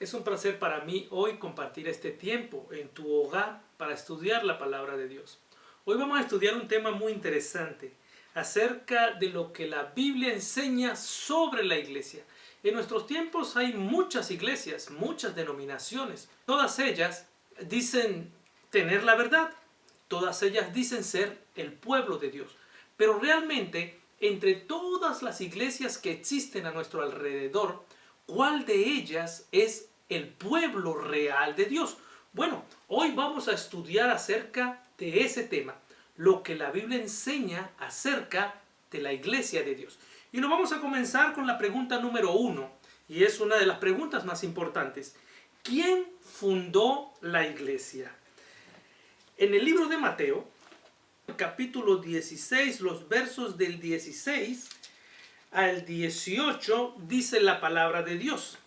Es un placer para mí hoy compartir este tiempo en tu hogar para estudiar la palabra de Dios. Hoy vamos a estudiar un tema muy interesante acerca de lo que la Biblia enseña sobre la iglesia. En nuestros tiempos hay muchas iglesias, muchas denominaciones. Todas ellas dicen tener la verdad. Todas ellas dicen ser el pueblo de Dios. Pero realmente, entre todas las iglesias que existen a nuestro alrededor, ¿cuál de ellas es el pueblo real de Dios? Bueno, hoy vamos a estudiar acerca de ese tema, lo que la Biblia enseña acerca de la iglesia de Dios. Y lo vamos a comenzar con la pregunta número 1, y es una de las preguntas más importantes. ¿Quién fundó la iglesia? En el libro de Mateo, capítulo 16, los versos del 16 al 18, dice la palabra de Dios.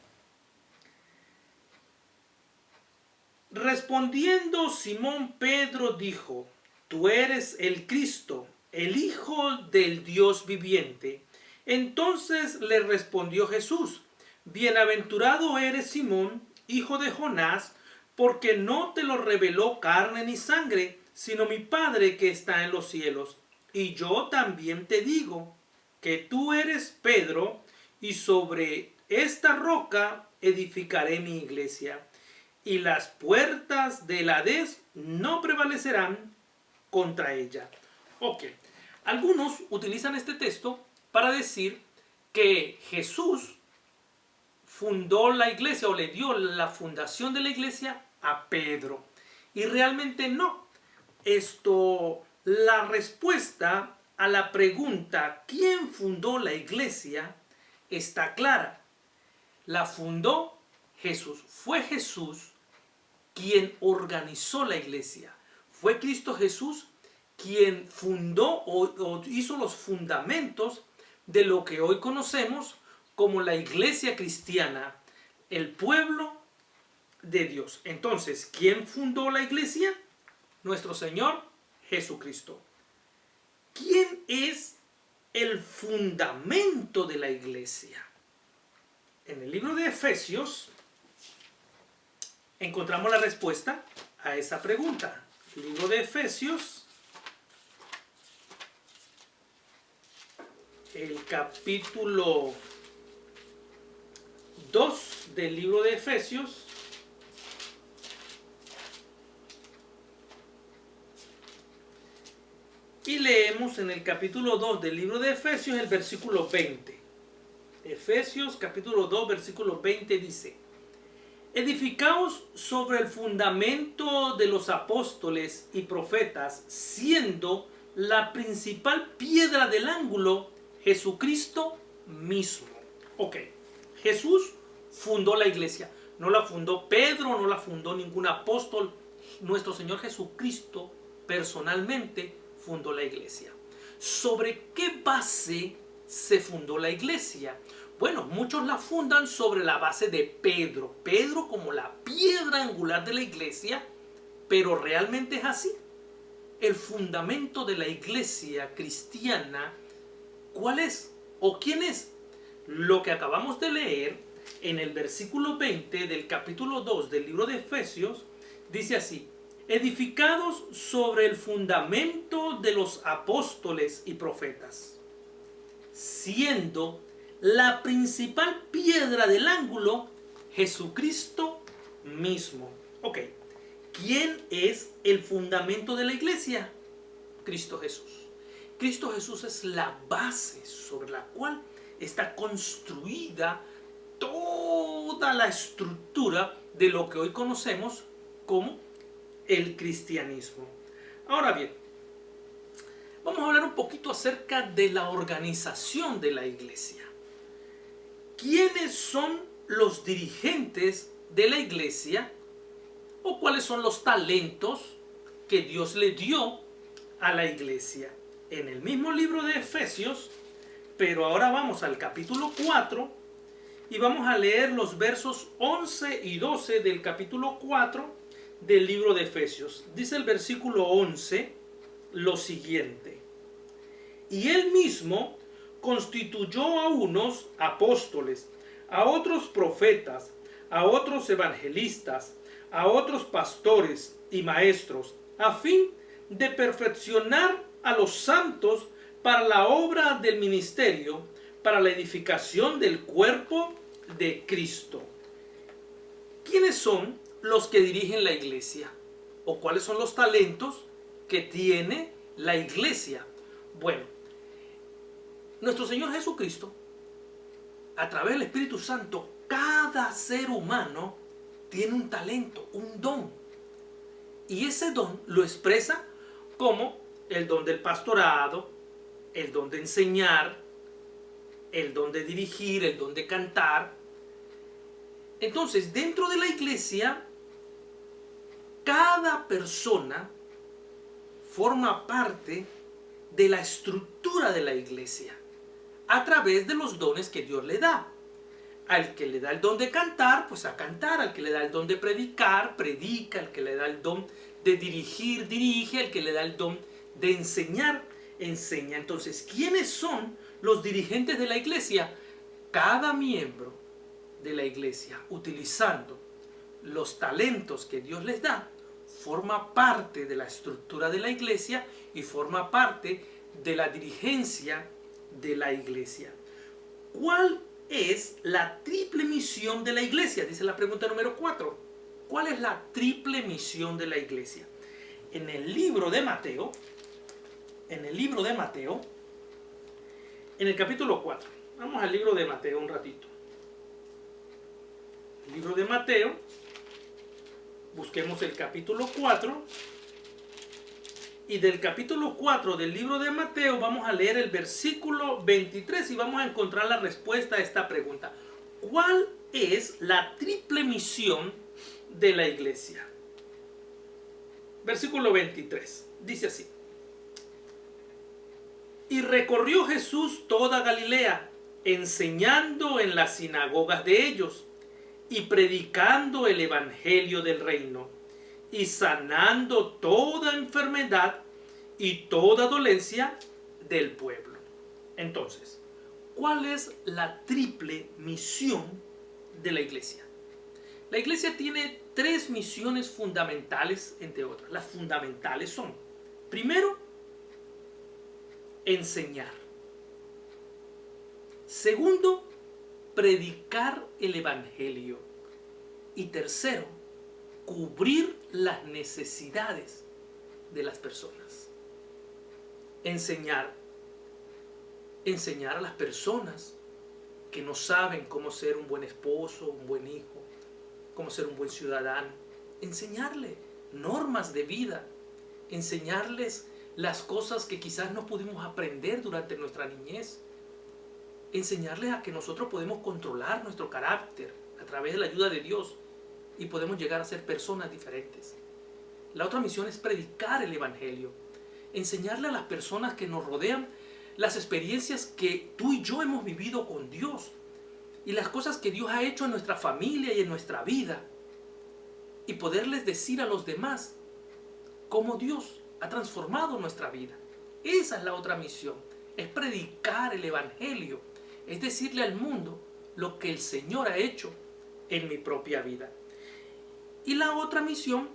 Respondiendo Simón Pedro dijo: Tú eres el Cristo, el Hijo del Dios viviente. Entonces le respondió Jesús: Bienaventurado eres Simón, hijo de Jonás, porque no te lo reveló carne ni sangre, sino mi Padre que está en los cielos. Y yo también te digo que tú eres Pedro, y sobre esta roca edificaré mi iglesia, y las puertas del Hades no prevalecerán contra ella. Ok, algunos utilizan este texto para decir que Jesús fundó la iglesia o le dio la fundación de la iglesia a Pedro. Y realmente no. La respuesta a la pregunta ¿quién fundó la iglesia? Está clara. La fundó Jesús. Fue Jesús quien organizó la iglesia. Fue Cristo Jesús quien fundó o hizo los fundamentos de lo que hoy conocemos como la iglesia cristiana, el pueblo de Dios. Entonces, ¿quién fundó la iglesia? Nuestro Señor Jesucristo. ¿Quién es el fundamento de la iglesia? En el libro de Efesios encontramos la respuesta a esa pregunta. El libro de Efesios, el capítulo 2 del libro de Efesios, y leemos en el capítulo 2 del libro de Efesios el versículo 20. Efesios capítulo 2 versículo 20 dice: Edificaos sobre el fundamento de los apóstoles y profetas, siendo la principal piedra del ángulo Jesucristo mismo. Ok, Jesús fundó la iglesia. No la fundó Pedro, no la fundó ningún apóstol. Nuestro Señor Jesucristo personalmente fundó la iglesia. ¿Sobre qué base se fundó la iglesia? Bueno, muchos la fundan sobre la base de Pedro. Pedro como la piedra angular de la iglesia, pero realmente es así. El fundamento de la iglesia cristiana, ¿cuál es? ¿O quién es? Lo que acabamos de leer en el versículo 20 del capítulo 2 del libro de Efesios, dice así: edificados sobre el fundamento de los apóstoles y profetas, siendo la principal piedra del ángulo Jesucristo mismo. Ok, ¿quién es el fundamento de la iglesia? Cristo Jesús. Cristo Jesús es la base sobre la cual está construida toda la estructura de lo que hoy conocemos como el cristianismo. Ahora bien, vamos a hablar un poquito acerca de la organización de la iglesia. ¿Quiénes son los dirigentes de la iglesia? ¿O cuáles son los talentos que Dios le dio a la iglesia? En el mismo libro de Efesios, pero ahora vamos al capítulo 4 y vamos a leer los versos 11 y 12 del capítulo 4 del libro de Efesios. Dice el versículo 11 lo siguiente: y él mismo constituyó a unos apóstoles, a otros profetas, a otros evangelistas, a otros pastores y maestros, a fin de perfeccionar a los santos para la obra del ministerio, para la edificación del cuerpo de Cristo. ¿Quiénes son los que dirigen la iglesia? ¿O cuáles son los talentos que tiene la iglesia? Bueno, nuestro Señor Jesucristo, a través del Espíritu Santo, cada ser humano tiene un talento, un don. Y ese don lo expresa como el don del pastorado, el don de enseñar, el don de dirigir, el don de cantar. Entonces, dentro de la iglesia, cada persona forma parte de la estructura de la iglesia a través de los dones que Dios le da. Al que le da el don de cantar, pues a cantar. Al que le da el don de predicar, predica. Al que le da el don de dirigir, dirige. Al que le da el don de enseñar, enseña. Entonces, ¿quiénes son los dirigentes de la iglesia? Cada miembro de la iglesia, utilizando los talentos que Dios les da, forma parte de la estructura de la iglesia y forma parte de la dirigencia de la iglesia. ¿Cuál es la triple misión de la iglesia? Dice la pregunta número 4. ¿Cuál es la triple misión de la iglesia? En el libro de Mateo, en el capítulo 4. Vamos al libro de Mateo un ratito. El libro de Mateo, busquemos el capítulo 4. Y del capítulo 4 del libro de Mateo vamos a leer el versículo 23 y vamos a encontrar la respuesta a esta pregunta. ¿Cuál es la triple misión de la iglesia? Versículo 23. Dice así. Y recorrió Jesús toda Galilea, enseñando en las sinagogas de ellos y predicando el evangelio del reino y sanando toda enfermedad y toda dolencia del pueblo. Entonces, ¿cuál es la triple misión de la iglesia? La iglesia tiene tres misiones fundamentales, entre otras. Las fundamentales son, primero, enseñar. Segundo, predicar el evangelio. Y tercero, cubrir las necesidades de las personas. Enseñar a las personas que no saben cómo ser un buen esposo, un buen hijo, cómo ser un buen ciudadano. Enseñarles normas de vida, enseñarles las cosas que quizás no pudimos aprender durante nuestra niñez, enseñarles a que nosotros podemos controlar nuestro carácter a través de la ayuda de Dios y podemos llegar a ser personas diferentes. La otra misión es predicar el evangelio, enseñarle a las personas que nos rodean las experiencias que tú y yo hemos vivido con Dios y las cosas que Dios ha hecho en nuestra familia y en nuestra vida, y poderles decir a los demás cómo Dios ha transformado nuestra vida. Esa es la otra misión, es predicar el evangelio, es decirle al mundo lo que el Señor ha hecho en mi propia vida. Y la otra misión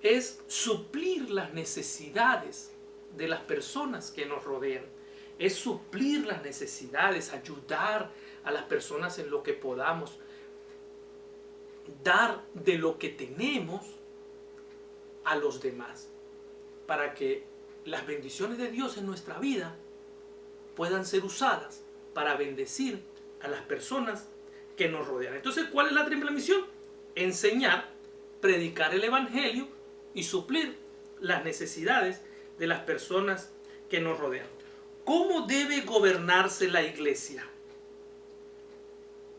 es suplir las necesidades de las personas que nos rodean. Es suplir las necesidades, ayudar a las personas en lo que podamos, dar de lo que tenemos a los demás, para que las bendiciones de Dios en nuestra vida puedan ser usadas para bendecir a las personas que nos rodean. Entonces, ¿cuál es la triple misión? Enseñar, predicar el evangelio y suplir las necesidades de las personas que nos rodean. ¿Cómo debe gobernarse la iglesia?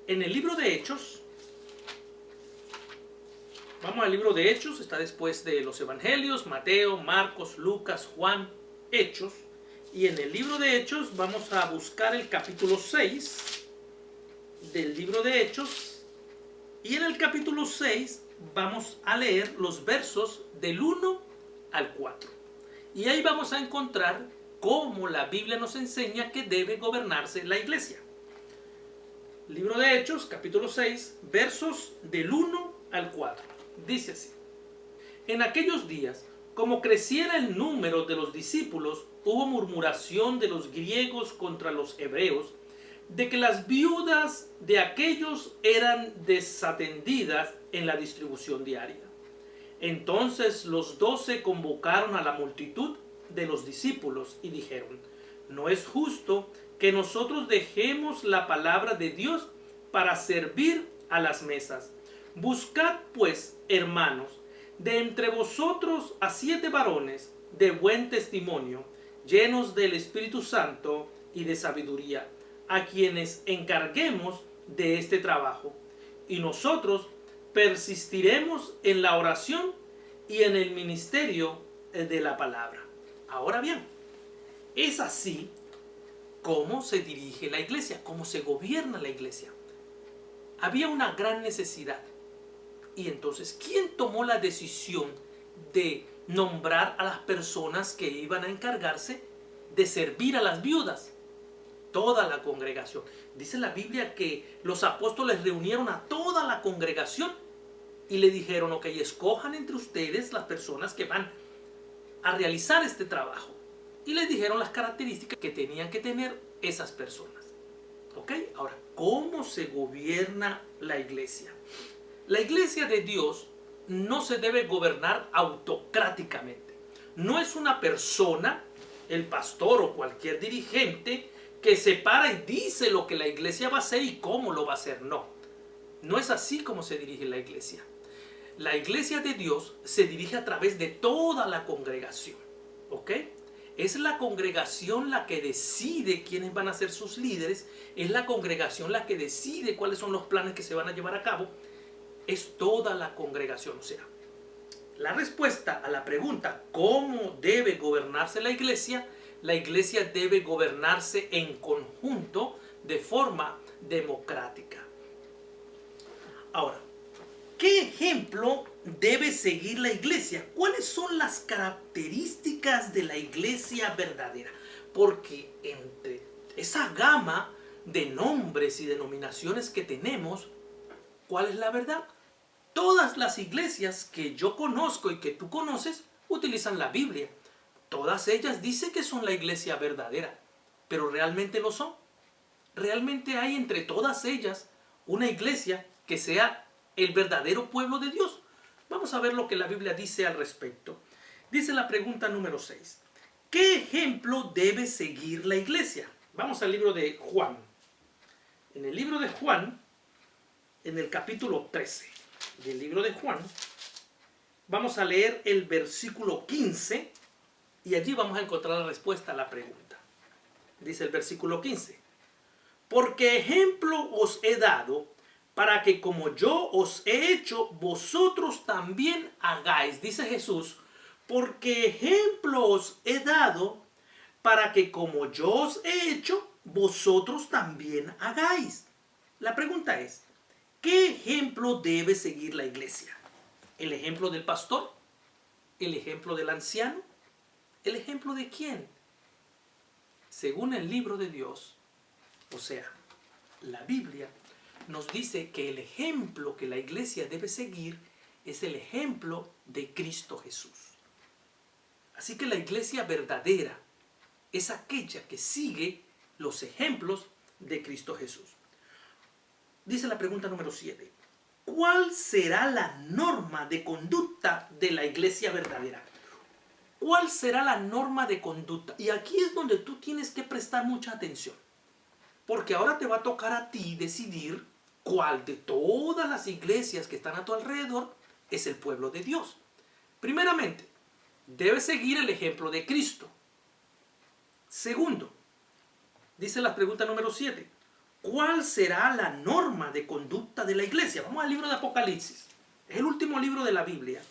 En el libro de Hechos, vamos al libro de Hechos, está después de los evangelios, Mateo, Marcos, Lucas, Juan, Hechos. Y en el libro de Hechos vamos a buscar el capítulo 6 del libro de Hechos. Y en el capítulo 6 vamos a leer los versos del 1 al 4. Y ahí vamos a encontrar cómo la Biblia nos enseña que debe gobernarse la iglesia. Libro de Hechos, capítulo 6, versos del 1 al 4. Dice así: en aquellos días, como creciera el número de los discípulos, hubo murmuración de los griegos contra los hebreos, de que las viudas de aquellos eran desatendidas en la distribución diaria. Entonces los 12 convocaron a la multitud de los discípulos y dijeron: no es justo que nosotros dejemos la palabra de Dios para servir a las mesas. Buscad pues, hermanos, de entre vosotros a 7 varones de buen testimonio, llenos del Espíritu Santo y de sabiduría, a quienes encarguemos de este trabajo. Y nosotros persistiremos en la oración y en el ministerio de la palabra. Ahora bien, es así cómo se dirige la iglesia, cómo se gobierna la iglesia. Había una gran necesidad. Y entonces, ¿quién tomó la decisión de nombrar a las personas que iban a encargarse de servir a las viudas? Toda la congregación. Dice la Biblia que los apóstoles reunieron a toda la congregación y le dijeron: ok, escojan entre ustedes las personas que van a realizar este trabajo. Y les dijeron las características que tenían que tener esas personas. Ok, ahora, ¿cómo se gobierna la iglesia? La iglesia de Dios no se debe gobernar autocráticamente. No es una persona, el pastor o cualquier dirigente, que se para y dice lo que la iglesia va a hacer y cómo lo va a hacer. No, no es así como se dirige la iglesia. La iglesia de Dios se dirige a través de toda la congregación. ¿Ok? Es la congregación la que decide quiénes van a ser sus líderes. Es la congregación la que decide cuáles son los planes que se van a llevar a cabo. Es toda la congregación. O sea, la respuesta a la pregunta ¿cómo debe gobernarse la iglesia? La iglesia debe gobernarse en conjunto de forma democrática. Ahora, ¿qué ejemplo debe seguir la iglesia? ¿Cuáles son las características de la iglesia verdadera? Porque entre esa gama de nombres y denominaciones que tenemos, ¿cuál es la verdad? Todas las iglesias que yo conozco y que tú conoces utilizan la Biblia. Todas ellas dicen que son la iglesia verdadera, pero ¿realmente lo son? ¿Realmente hay entre todas ellas una iglesia que sea el verdadero pueblo de Dios? Vamos a ver lo que la Biblia dice al respecto. Dice la pregunta número 6. ¿Qué ejemplo debe seguir la iglesia? Vamos al libro de Juan. En el libro de Juan, en el capítulo 13 del libro de Juan, vamos a leer el versículo 15 y allí vamos a encontrar la respuesta a la pregunta. Dice el versículo 15. Porque ejemplo os he dado para que como yo os he hecho, vosotros también hagáis. Dice Jesús, porque ejemplo os he dado para que como yo os he hecho, vosotros también hagáis. La pregunta es, ¿qué ejemplo debe seguir la iglesia? ¿El ejemplo del pastor? ¿El ejemplo del anciano? ¿El ejemplo de quién? Según el libro de Dios, o sea, la Biblia, nos dice que el ejemplo que la iglesia debe seguir es el ejemplo de Cristo Jesús. Así que la iglesia verdadera es aquella que sigue los ejemplos de Cristo Jesús. Dice la pregunta número 7. ¿Cuál será la norma de conducta de la iglesia verdadera? ¿Cuál será la norma de conducta? Y aquí es donde tú tienes que prestar mucha atención. Porque ahora te va a tocar a ti decidir cuál de todas las iglesias que están a tu alrededor es el pueblo de Dios. Primeramente, debes seguir el ejemplo de Cristo. Segundo, dice la pregunta número 7. ¿Cuál será la norma de conducta de la iglesia? Vamos al libro de Apocalipsis. Es el último libro de la Biblia.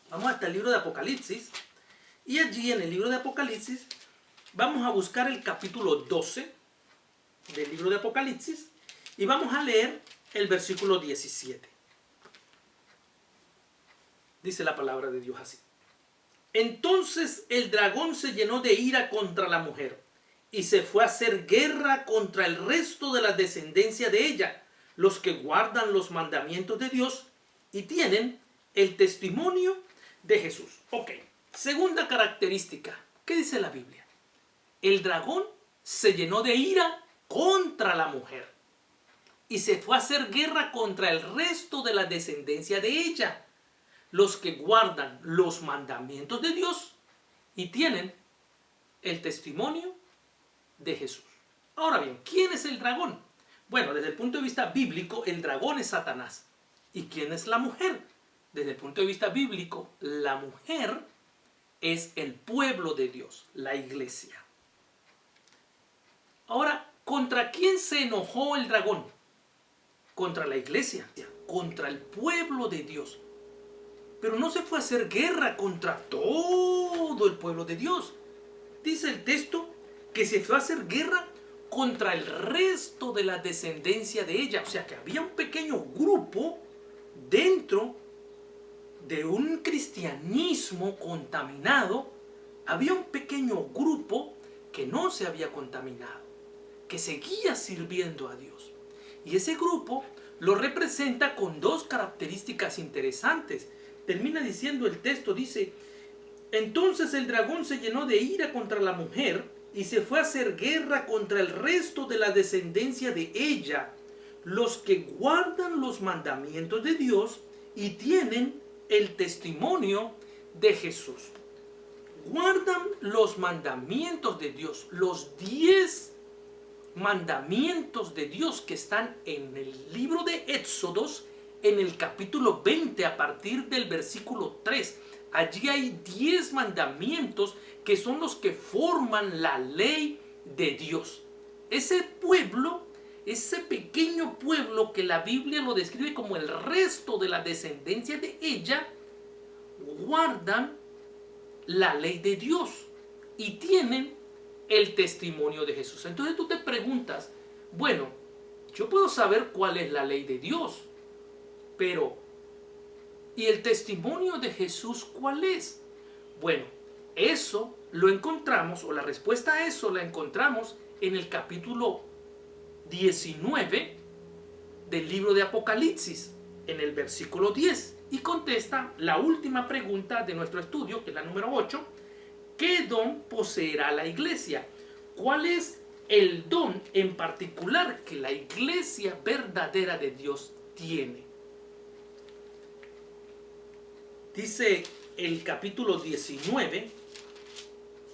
Vamos hasta el libro de Apocalipsis. Y allí en el libro de Apocalipsis vamos a buscar el capítulo 12 del libro de Apocalipsis. Y vamos a leer el versículo 17. Dice la palabra de Dios así. Entonces el dragón se llenó de ira contra la mujer y se fue a hacer guerra contra el resto de la descendencia de ella, los que guardan los mandamientos de Dios y tienen el testimonio de Jesús. Ok, segunda característica. ¿Qué dice la Biblia? El dragón se llenó de ira contra la mujer y se fue a hacer guerra contra el resto de la descendencia de ella, los que guardan los mandamientos de Dios y tienen el testimonio de Jesús. Ahora bien, ¿quién es el dragón? Bueno, desde el punto de vista bíblico, el dragón es Satanás. ¿Y quién es la mujer? Desde el punto de vista bíblico, la mujer es el pueblo de Dios, la iglesia. Ahora, ¿contra quién se enojó el dragón? Contra la iglesia, contra el pueblo de Dios. Pero no se fue a hacer guerra contra todo el pueblo de Dios. Dice el texto que se fue a hacer guerra contra el resto de la descendencia de ella. O sea que había un pequeño grupo dentro de un cristianismo contaminado. Había un pequeño grupo que no se había contaminado, que seguía sirviendo a Dios. Y ese grupo lo representa con dos características interesantes. Termina diciendo el texto, dice: entonces el dragón se llenó de ira contra la mujer y se fue a hacer guerra contra el resto de la descendencia de ella, los que guardan los mandamientos de Dios y tienen el testimonio de Jesús. Guardan los mandamientos de Dios, los 10 mandamientos de Dios que están en el libro de Éxodos, en el capítulo 20, a partir del versículo 3. Allí hay 10 mandamientos que son los que forman la ley de Dios. Ese pueblo, ese pequeño pueblo que la Biblia lo describe como el resto de la descendencia de ella, guardan la ley de Dios y tienen el testimonio de Jesús. Entonces tú te preguntas, bueno, yo puedo saber cuál es la ley de Dios, pero ¿y el testimonio de Jesús cuál es? Bueno, eso lo encontramos, o la respuesta a eso la encontramos en el capítulo 19 del libro de Apocalipsis, en el versículo 10, y contesta la última pregunta de nuestro estudio, que es la número 8. ¿Qué don poseerá la iglesia? ¿Cuál es el don en particular que la iglesia verdadera de Dios tiene? Dice el capítulo 19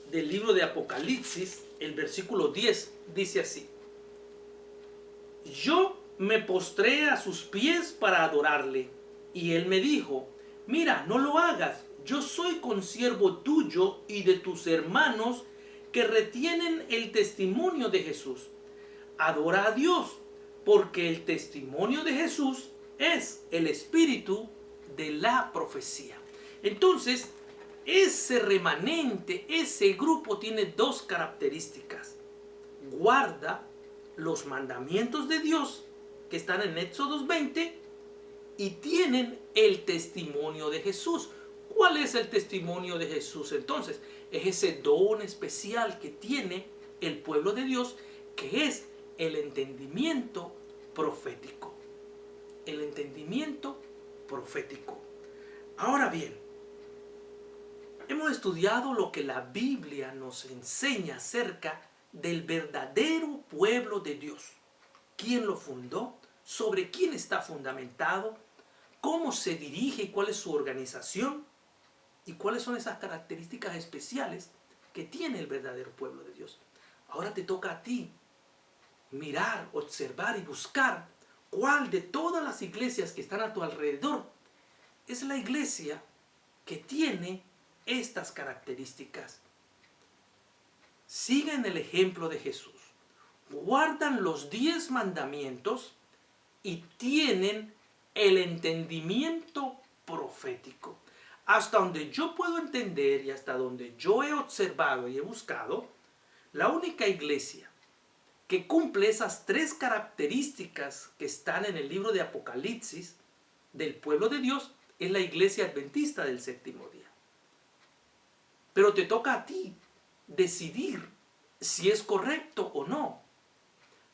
del libro de Apocalipsis, el versículo 10, dice así: yo me postré a sus pies para adorarle, y él me dijo: mira, no lo hagas, yo soy consiervo tuyo y de tus hermanos que retienen el testimonio de Jesús. Adora a Dios, porque el testimonio de Jesús es el espíritu de la profecía. Entonces, ese remanente, ese grupo tiene dos características. Guarda los mandamientos de Dios que están en Éxodos 20 y tienen el testimonio de Jesús. ¿Cuál es el testimonio de Jesús entonces? Es ese don especial que tiene el pueblo de Dios, que es el entendimiento profético. El entendimiento profético. Ahora bien, hemos estudiado lo que la Biblia nos enseña acerca del verdadero pueblo de Dios. ¿Quién lo fundó? ¿Sobre quién está fundamentado? ¿Cómo se dirige y cuál es su organización? ¿Y cuáles son esas características especiales que tiene el verdadero pueblo de Dios? Ahora te toca a ti mirar, observar y buscar cuál de todas las iglesias que están a tu alrededor es la iglesia que tiene estas características. Siguen el ejemplo de Jesús. Guardan los 10 mandamientos y tienen el entendimiento profético. Hasta donde yo puedo entender y hasta donde yo he observado y he buscado, la única iglesia que cumple esas 3 características que están en el libro de Apocalipsis del pueblo de Dios es la iglesia adventista del séptimo día. Pero te toca a ti decidir si es correcto o no.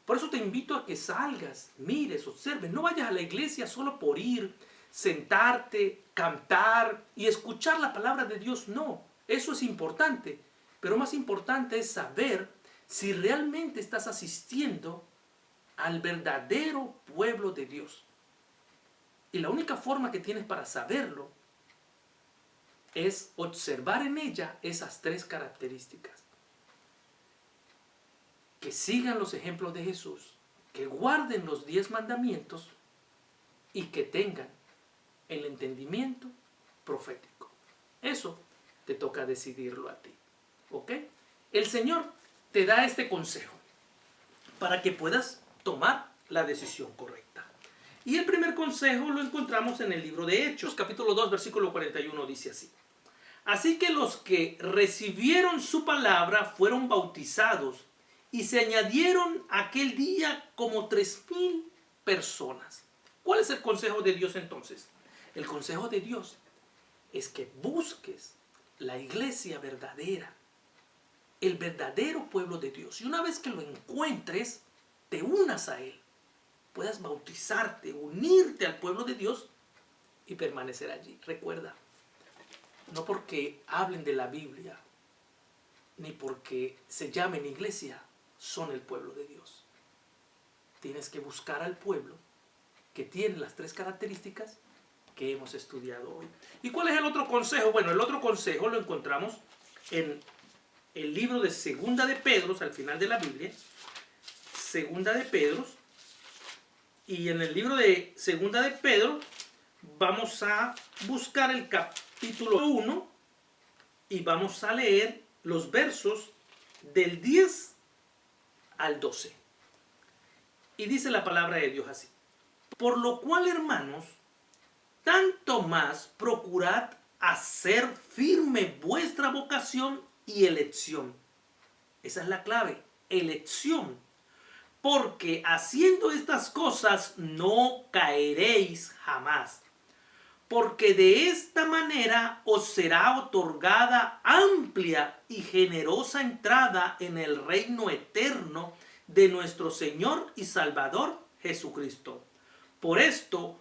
Por eso te invito a que salgas, mires, observes. No vayas a la iglesia solo por ir, sentarte, cantar y escuchar la palabra de Dios. No, eso es importante. Pero más importante es saber si realmente estás asistiendo al verdadero pueblo de Dios. Y la única forma que tienes para saberlo es observar en ella esas tres características. Que sigan los ejemplos de Jesús, que guarden los 10 mandamientos y que tengan el entendimiento profético. Eso te toca decidirlo a ti. ¿Ok? El Señor te da este consejo para que puedas tomar la decisión correcta. Y el primer consejo lo encontramos en el libro de Hechos, capítulo 2, versículo 41, dice así. Así que los que recibieron su palabra fueron bautizados y se añadieron aquel día como 3,000 personas. ¿Cuál es el consejo de Dios entonces? El consejo de Dios es que busques la iglesia verdadera, el verdadero pueblo de Dios. Y una vez que lo encuentres, te unas a él. Puedas bautizarte, unirte al pueblo de Dios y permanecer allí. Recuerda, no porque hablen de la Biblia, ni porque se llamen iglesia, son el pueblo de Dios. Tienes que buscar al pueblo que tiene las tres características que hemos estudiado hoy. ¿Y cuál es el otro consejo? Bueno, el otro consejo lo encontramos en el libro de Segunda de Pedro, al final de la Biblia. Segunda de Pedro. Y en el libro de Segunda de Pedro vamos a buscar el capítulo 1 y vamos a leer los versos del 10 al 12. Y dice la palabra de Dios así. Por lo cual, hermanos, tanto más procurad hacer firme vuestra vocación y elección. Esa es la clave, elección. Porque haciendo estas cosas no caeréis jamás. Porque de esta manera os será otorgada amplia y generosa entrada en el reino eterno de nuestro Señor y Salvador Jesucristo. Por esto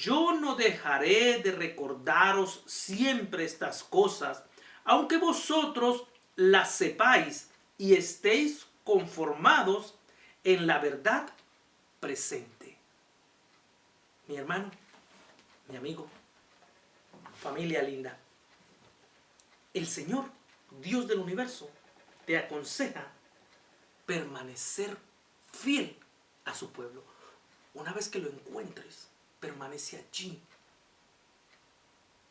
yo no dejaré de recordaros siempre estas cosas, aunque vosotros las sepáis y estéis conformados en la verdad presente. Mi hermano, mi amigo, familia linda, el Señor, Dios del universo, te aconseja permanecer fiel a su pueblo. Una vez que lo encuentres, permanece allí.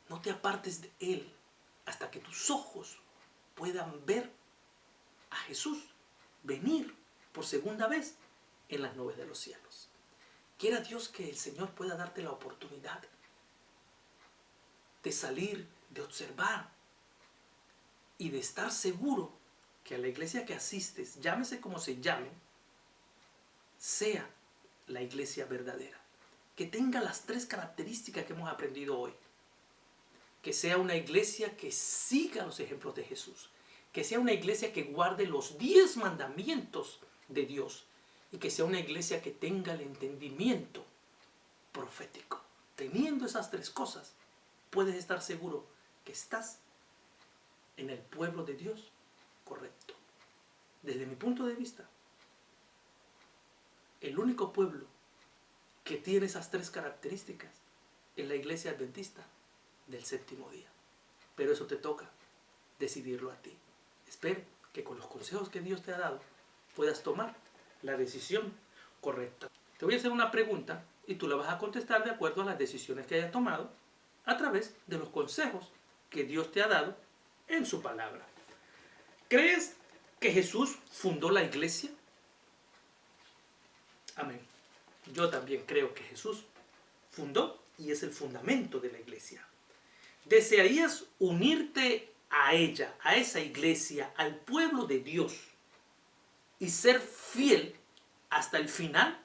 No te apartes de Él hasta que tus ojos puedan ver a Jesús venir por segunda vez en las nubes de los cielos. Quiera Dios que el Señor pueda darte la oportunidad de salir, de observar y de estar seguro que a la iglesia que asistes, llámese como se llame, sea la iglesia verdadera. Que tenga las tres características que hemos aprendido hoy. Que sea una iglesia que siga los ejemplos de Jesús. Que sea una iglesia que guarde los 10 mandamientos de Dios. Y que sea una iglesia que tenga el entendimiento profético. Teniendo esas tres cosas, puedes estar seguro que estás en el pueblo de Dios correcto. Desde mi punto de vista, el único pueblo que tiene esas tres características es la iglesia adventista del séptimo día. Pero eso te toca decidirlo a ti. Espero que con los consejos que Dios te ha dado puedas tomar la decisión correcta. Te voy a hacer una pregunta y tú la vas a contestar de acuerdo a las decisiones que hayas tomado a través de los consejos que Dios te ha dado en su palabra. ¿Crees que Jesús fundó la iglesia? Amén. Yo también creo que Jesús fundó y es el fundamento de la iglesia. ¿Desearías unirte a ella, a esa iglesia, al pueblo de Dios y ser fiel hasta el final,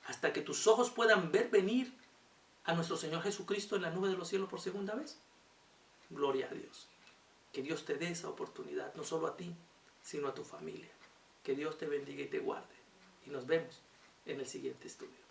hasta que tus ojos puedan ver venir a nuestro Señor Jesucristo en la nube de los cielos por segunda vez? Gloria a Dios. Que Dios te dé esa oportunidad, no solo a ti, sino a tu familia. Que Dios te bendiga y te guarde. Y nos vemos en el siguiente estudio.